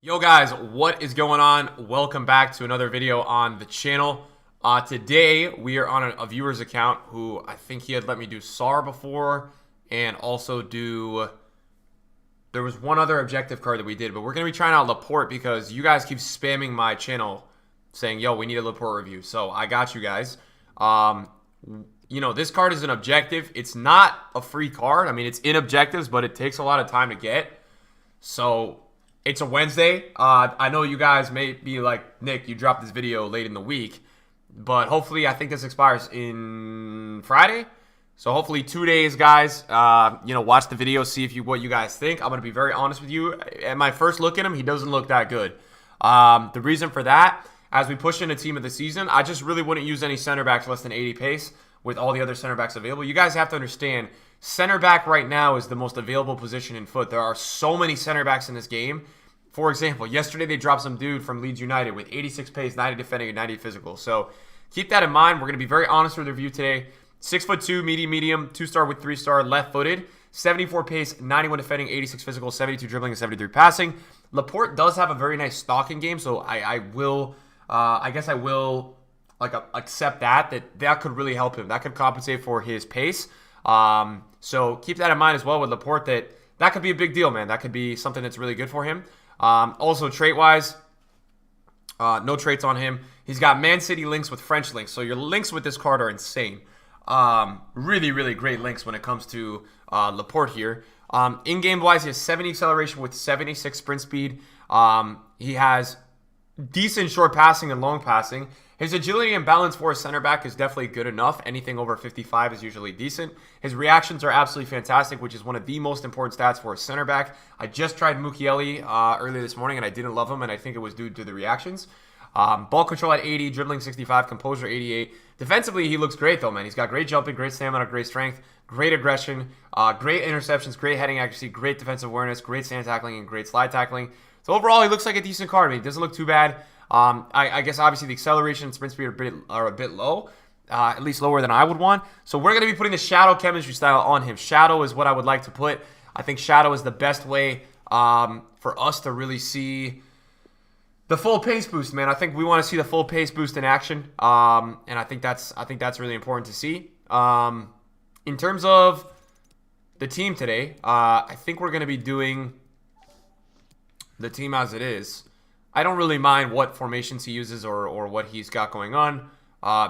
Yo guys, what is going on? Welcome back to another video on the channel. Today we are on a viewer's account who I think he had let me do SAR before and also do... There was one other objective card that we did, but we're going to be trying out Laporte because you guys keep spamming my channel saying, yo, we need a Laporte review. So I got you guys. You know, this card is an objective. It's not a free card. I mean, it's in objectives, but it takes a lot of time to get. So... It's a Wednesday. I know you guys may be like, Nick, you dropped this video late in the week. But hopefully, I think this expires in Friday. So hopefully 2 days, guys. You know, watch the video, see what you guys think. I'm going to be very honest with you. At my first look at him, he doesn't look that good. The reason for that, as we push into team of the season, I just really wouldn't use any center backs less than 80 pace with all the other center backs available. You guys have to understand, center back right now is the most available position in foot. There are so many center backs in this game. For example, yesterday they dropped some dude from Leeds United with 86 pace, 90 defending, and 90 physical. So keep that in mind. We're going to be very honest with the review today. 6'2", medium, 2-star with 3-star, left-footed, 74 pace, 91 defending, 86 physical, 72 dribbling, and 73 passing. Laporte does have a very nice stalking game, so I guess I will like accept that could really help him. That could compensate for his pace. So keep that in mind as well with Laporte. That could be a big deal, man. That could be something that's really good for him. Also, trait-wise, no traits on him. He's got Man City links with French links, so your links with this card are insane. Really, really great links when it comes to Laporte here. In-game-wise, he has 70 acceleration with 76 sprint speed. He has decent short passing and long passing. His agility and balance for a center back is definitely good enough. Anything over 55 is usually decent. His reactions are absolutely fantastic, which is one of the most important stats for a center back. I just tried Mukiele earlier this morning, and I didn't love him, and I think it was due to the reactions. Ball control at 80, dribbling 65, composure 88. Defensively, he looks great, though, man. He's got great jumping, great stamina, great strength, great aggression, great interceptions, great heading accuracy, great defensive awareness, great stand tackling, and great slide tackling. So overall, he looks like a decent card. I mean, he doesn't look too bad. I guess obviously the acceleration and sprint speed are a bit low, at least lower than I would want. So we're going to be putting the shadow chemistry style on him. Shadow is what I would like to put. I think shadow is the best way for us to really see the full pace boost, man. I think we want to see the full pace boost in action, and I think that's really important to see. In terms of the team today, I think we're going to be doing the team as it is. I don't really mind what formations he uses or what he's got going on.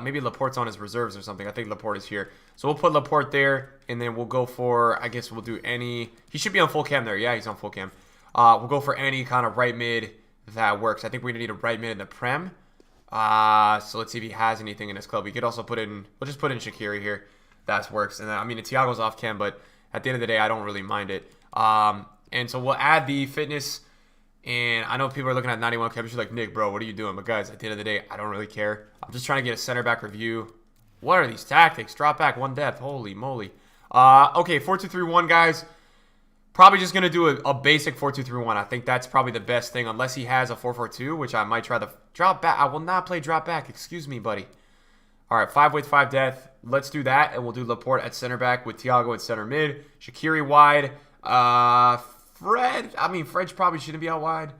Maybe Laporte's on his reserves or something. I think Laporte is here. So we'll put Laporte there, and then we'll go for, I guess we'll do any... He should be on full cam there. Yeah, he's on full cam. We'll go for any kind of right mid that works. I think we're going to need a right mid in the Prem. So let's see if he has anything in his club. We could also put in... We'll just put in Shaqiri here. That works. And then, I mean, Thiago's off cam, but at the end of the day, I don't really mind it. And so we'll add the fitness... And I know people are looking at 91 chemistry like, Nick, bro, what are you doing? But guys, at the end of the day, I don't really care. I'm just trying to get a center back review. What are these tactics? Drop back, one depth. Holy moly. Okay, 4-2-3-1, guys. Probably just going to do a basic 4-2-3-1. I think that's probably the best thing, unless he has a 4-4-2, which I might try the drop back. I will not play drop back. Excuse me, buddy. All right, 5 width, 5 depth. Let's do that, and we'll do Laporte at center back with Thiago at center mid. Shaqiri wide. Fred probably shouldn't be out wide.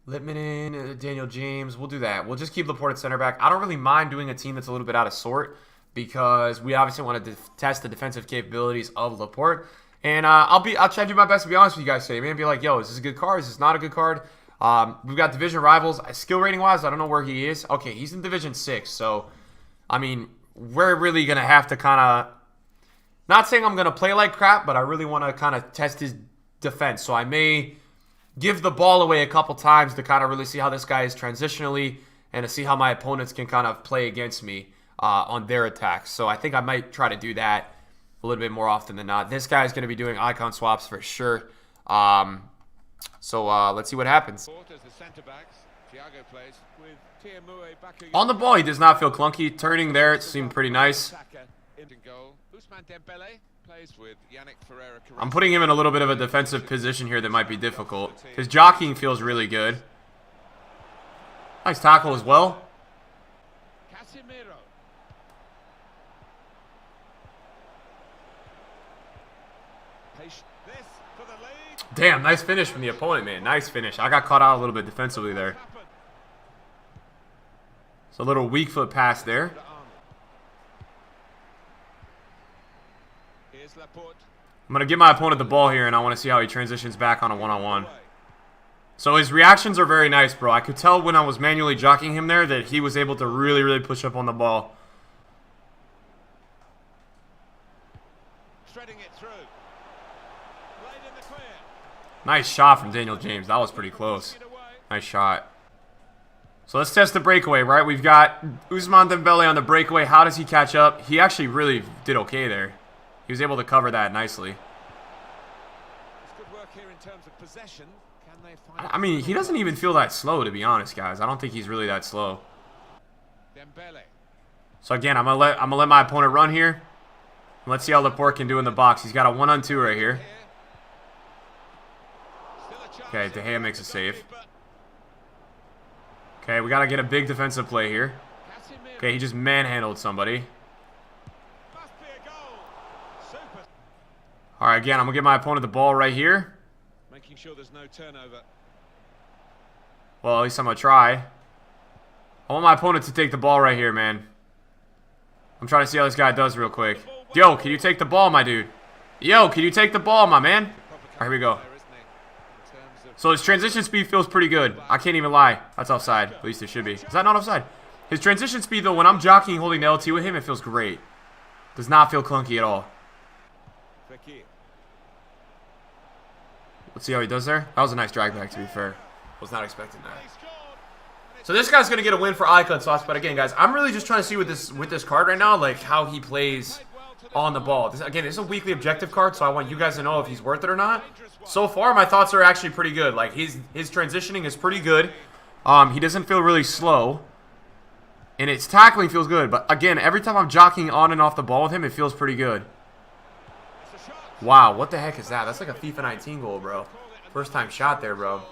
Littman in, Daniel James. We'll do that. We'll just keep Laporte at center back. I don't really mind doing a team that's a little bit out of sort because we obviously want to test the defensive capabilities of Laporte. And I'll try to do my best to be honest with you guys today, man. Be like, yo, is this a good card? Is this not a good card? We've got division rivals. Skill rating wise, I don't know where he is. Okay, he's in Division 6. So, I mean, we're really gonna have to kind of. Not saying I'm going to play like crap, but I really want to kind of test his defense. So I may give the ball away a couple times to kind of really see how this guy is transitionally and to see how my opponents can kind of play against me on their attacks. So I think I might try to do that a little bit more often than not. This guy is going to be doing icon swaps for sure. So let's see what happens. On the ball, he does not feel clunky. Turning there, it seemed pretty nice. I'm putting him in a little bit of a defensive position here that might be difficult. His jockeying feels really good. Nice tackle as well. Damn, nice finish from the opponent, man. Nice finish. I got caught out a little bit defensively there. It's a little weak foot pass there. I'm going to give my opponent the ball here, and I want to see how he transitions back on a one-on-one. So his reactions are very nice, bro. I could tell when I was manually jockeying him there that he was able to really, really push up on the ball. Threading it through. Laid in the clear. Nice shot from Daniel James. That was pretty close. Nice shot. So let's test the breakaway, right? We've got Ousmane Dembele on the breakaway. How does he catch up? He actually really did okay there. He was able to cover that nicely. It's good work here in terms of possession. Can they find I mean, he doesn't even feel that slow, to be honest, guys. I don't think he's really that slow. Dembele. So again, I'm gonna let my opponent run here. Let's see how Laporte can do in the box. He's got a 1-on-2 right here. Okay, De Gea makes a save. Okay, we gotta get a big defensive play here. Okay, he just manhandled somebody. Alright, again, I'm gonna give my opponent the ball right here. Making sure there's no turnover. Well, at least I'm gonna try. I want my opponent to take the ball right here, man. I'm trying to see how this guy does real quick. Yo, can you take the ball, my dude? Yo, can you take the ball, my man? Alright, here we go. So his transition speed feels pretty good. I can't even lie. That's offside. At least it should be. Is that not offside? His transition speed, though, when I'm jockeying holding the LT with him, it feels great. Does not feel clunky at all. Let's see how he does there. That was a nice drag back, to be fair. Was not expecting that. So this guy's going to get a win for icon sauce. But again, guys, I'm really just trying to see with this card right now, like how he plays on the ball. Again, it's a weekly objective card, so I want you guys to know if he's worth it or not. So far, my thoughts are actually pretty good. Like, his transitioning is pretty good. He doesn't feel really slow. And his tackling feels good. But again, every time I'm jockeying on and off the ball with him, it feels pretty good. Wow, what the heck is that? That's like a FIFA 19 goal, bro. First time shot there, bro.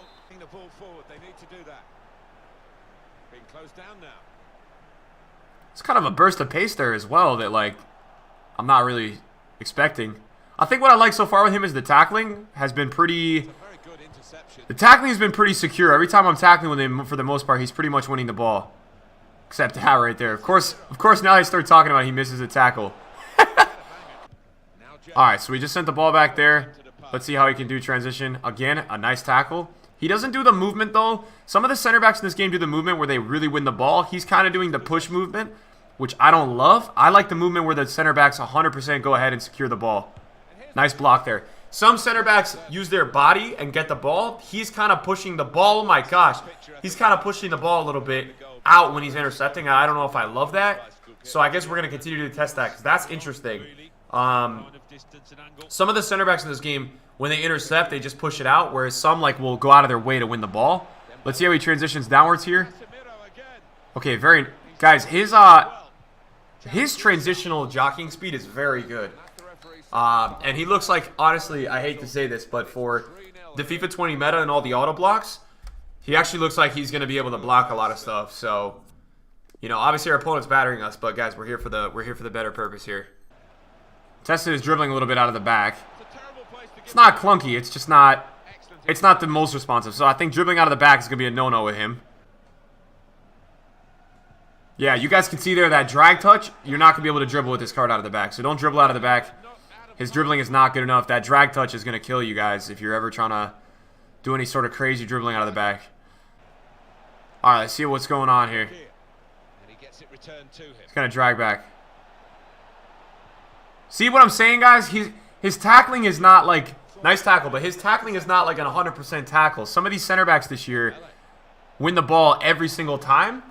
It's kind of a burst of pace there as well that, like, I'm not really expecting. I think what I like so far with him is the tackling has been pretty... The tackling has been pretty secure. Every time I'm tackling with him, for the most part, he's pretty much winning the ball. Except that right there. Of course, now I start talking about he misses a tackle. Alright, so we just sent the ball back there. Let's see how he can do transition. Again, a nice tackle. He doesn't do the movement, though. Some of the center backs in this game do the movement where they really win the ball. He's kind of doing the push movement, which I don't love. I like the movement where the center backs 100% go ahead and secure the ball. Nice block there. Some center backs use their body and get the ball. He's kind of pushing the ball. Oh, my gosh. He's kind of pushing the ball a little bit out when he's intercepting. I don't know if I love that. So I guess we're going to continue to test that because that's interesting. Some of the center backs in this game, when they intercept, they just push it out, whereas some will go out of their way to win the ball. Let's see how he transitions downwards here. Okay, guys, his transitional jockeying speed is very good. And he looks like, honestly, I hate to say this, but for the FIFA 20 meta and all the auto blocks, he actually looks like he's going to be able to block a lot of stuff. So, you know, obviously our opponent's battering us, but guys, we're here for the better purpose here. Tested his dribbling a little bit out of the back. It's not clunky. It's just not. It's not the most responsive. So I think dribbling out of the back is gonna be a no-no with him. Yeah, you guys can see there that drag touch. You're not gonna be able to dribble with this card out of the back. So don't dribble out of the back. His dribbling is not good enough. That drag touch is gonna kill you guys if you're ever trying to do any sort of crazy dribbling out of the back. All right, let's see what's going on here. He's gonna drag back. See what I'm saying, guys? His tackling is not like... Nice tackle, but his tackling is not like an 100% tackle. Some of these center backs this year win the ball every single time.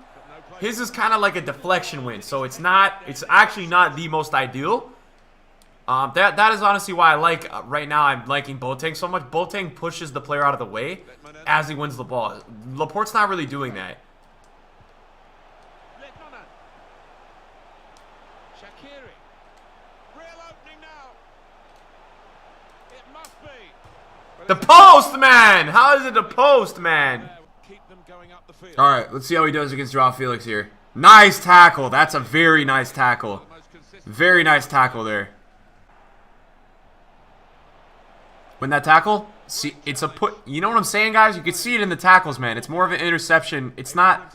His is kind of like a deflection win, so it's actually not the most ideal. That is honestly why I like, right now I'm liking Boateng so much. Boateng pushes the player out of the way as he wins the ball. Laporte's not really doing that. The post, man! How is it the post, man? Alright, let's see how he does against Joao Felix here. Nice tackle. That's a very nice tackle. Very nice tackle there. Win that tackle? See, it's a put. You know what I'm saying, guys? You can see it in the tackles, man. It's more of an interception. It's not.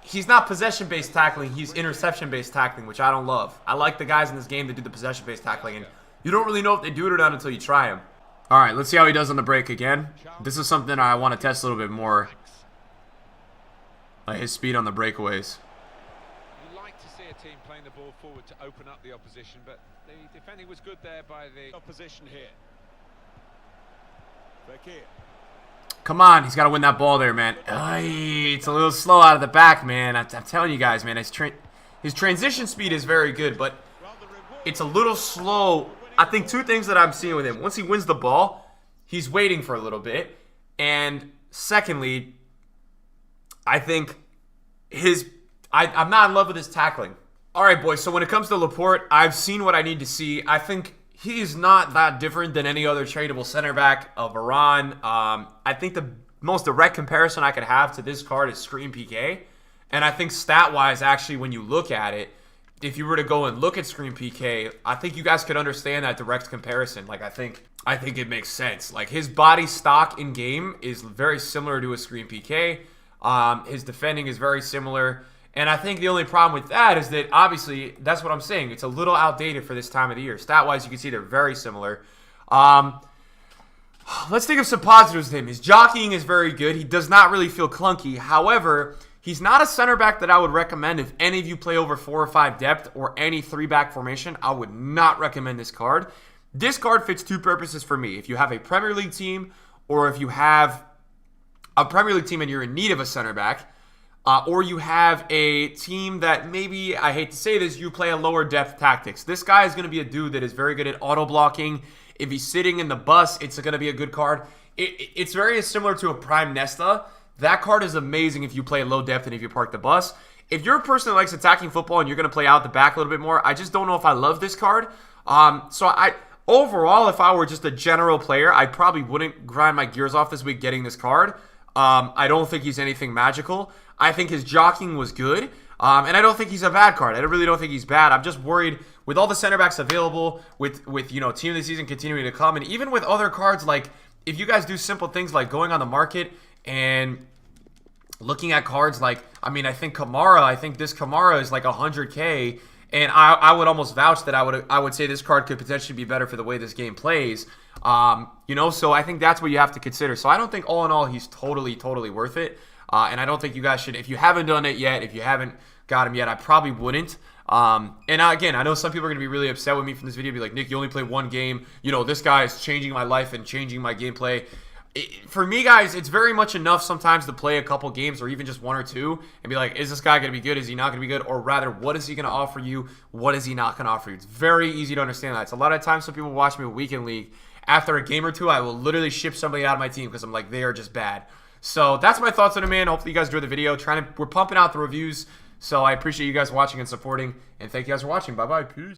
He's not possession-based tackling. He's interception-based tackling, which I don't love. I like the guys in this game that do the possession-based tackling, and you don't really know if they do it or not until you try them. All right, let's see how he does on the break again. This is something I want to test a little bit more. His speed on the breakaways. You like to see a team playing the ball forward to open up the opposition, but the defending was good there by the opposition here. Come on, he's got to win that ball there, man. It's a little slow out of the back, man. I'm telling you guys, man. His transition speed is very good, but it's a little slow. I think two things that I'm seeing with him. Once he wins the ball, he's waiting for a little bit. And secondly, I think I'm not in love with his tackling. All right, boys, so when it comes to Laporte, I've seen what I need to see. I think he's not that different than any other tradable center back of Varane. I think the most direct comparison I could have to this card is Screen PK. And I think stat-wise, actually, when you look at it, if you were to go and look at Screen PK, I think you guys could understand that direct comparison. Like, I think it makes sense. Like, his body stock in game is very similar to a Screen PK. His defending is very similar. And I think the only problem with that is that, obviously, that's what I'm saying. It's a little outdated for this time of the year. Stat-wise, you can see they're very similar. Let's think of some positives with him. His jockeying is very good. He does not really feel clunky. However, he's not a center back that I would recommend if any of you play over 4 or 5 depth or any 3-back formation. I would not recommend this card. This card fits two purposes for me. If you have a Premier League team, or if you have a Premier League team and you're in need of a center back, or you have a team that maybe, I hate to say this, you play a lower depth tactics. This guy is going to be a dude that is very good at auto blocking. If he's sitting in the bus, it's going to be a good card. It's very similar to a Prime Nesta. That card is amazing if you play low depth and if you park the bus. If you're a person that likes attacking football and you're going to play out the back a little bit more, I just don't know if I love this card. Overall, if I were just a general player, I probably wouldn't grind my gears off this week getting this card. I don't think he's anything magical. I think his jockeying was good. And I don't think he's a bad card. I really don't think he's bad. I'm just worried with all the center backs available, with team of the season continuing to come, and even with other cards, like if you guys do simple things like going on the market and looking at cards like, I think this Kamara is like 100K, and I would almost vouch that I would say this card could potentially be better for the way this game plays. So I think that's what you have to consider. So I don't think all in all he's totally worth it. And I don't think you guys should, if you haven't done it yet, if you haven't got him yet, I probably wouldn't. And again, I know some people are going to be really upset with me from this video, be like, Nick, you only play one game. This guy is changing my life and changing my gameplay. For me, guys, it's very much enough sometimes to play a couple games or even just 1 or 2 and be like, is this guy going to be good? Is he not going to be good? Or rather, what is he going to offer you? What is he not going to offer you? It's very easy to understand that. It's a lot of times some people watch me a weekend league. After a game or 2, I will literally ship somebody out of my team because I'm like, they are just bad. So that's my thoughts on it, man. Hopefully you guys enjoyed the video. We're pumping out the reviews. So I appreciate you guys watching and supporting. And thank you guys for watching. Bye-bye. Peace.